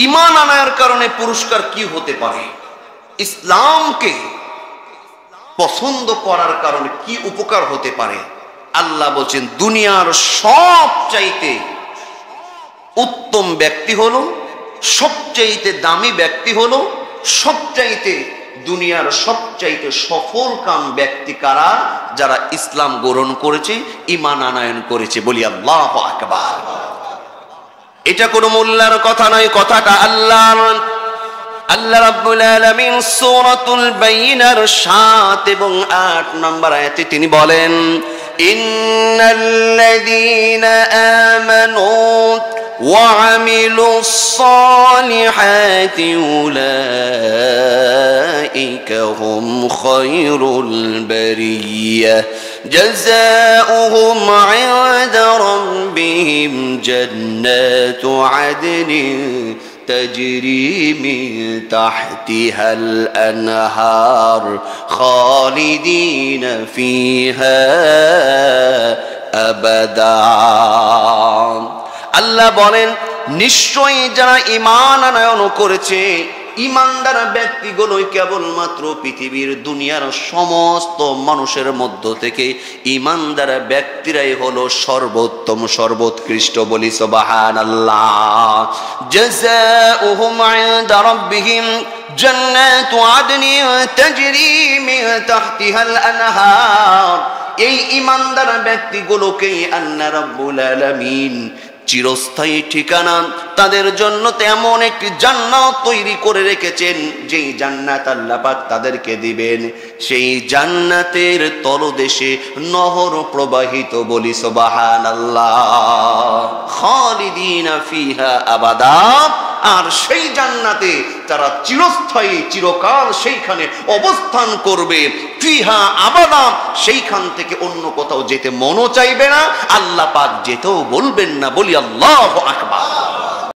ঈমান আনার কারণে পুরস্কার কি হতে পারে, ইসলামকে পছন্দ করার কারণে কি উপকার হতে পারে। আল্লাহ বলছেন দুনিয়ার সবচাইতে উত্তম ব্যক্তি হলো, সবচাইতে দামি ব্যক্তি হলো, সবচাইতে দুনিয়ার সবচাইতে সফল কাম ব্যক্তি কারা, যারা ইসলাম গ্রহণ করেছে, ঈমান আনয়ন করেছে। বলি আল্লাহু আকবার। এটা কোনো মোল্লার কথা নয়, কথাটা আল্লাহর। আল্লাহ রাব্বুল আলামিন সূরাতুল বাইয়িনার ৭ এবং ৮ নম্বর আয়াতে তিনি বলেন, ইন্নাল্লাযীনা আমানু ওয়া আমিলুস সালিহাতি উলাইকা হুম খায়রুল বারিয়্যাহ জাযাউহুম ইনদা রাব্বিহিম জান্নাতু আদনিন تجري من تحتها الأنهار خالدين فيها أبدا। আল্লাহ বলেন নিশ্চয়ই যারা ঈমান আনয়ন করেছে, ঈমানদার ব্যক্তিগুলোই কেবলমাত্র পৃথিবীর দুনিয়ার সমস্ত মানুষের মধ্য থেকে ঈমানদার ব্যক্তিরাই হলো সর্বোত্তম সর্বোৎকৃষ্ট। বলি সুবহানাল্লাহ। জাযাউহুম ইনদা রাব্বিহিম জান্নাতু আদনিন তাজরি মিন তাহতিহাল আনহার। এই ঈমানদার ব্যক্তিগুলোকে আল্লাহ রাব্বুল আলামিন চিরস্থায়ী ঠিকানা তাদের জন্য তেমন একটি জান্নাত তৈরি করে রেখেছেন, যেই জান্নাত আল্লাহ পাক তাদেরকে দিবেন। সেই জান্নাতের তলদেশে নহর প্রবাহিত। বলি সুবহানাল্লাহ। খালিদিনা ফিহা আবাদা। আর সেই জান্নাতে তারা চিরস্থায়ী চিরকাল সেইখানে অবস্থান করবে। ফিহা আবাদা, সেইখান থেকে অন্য কোথাও যেতে মনও চাইবে না, আল্লাহ পাক যেতেও বলবেন না। বলি আল্লাহু আকবার।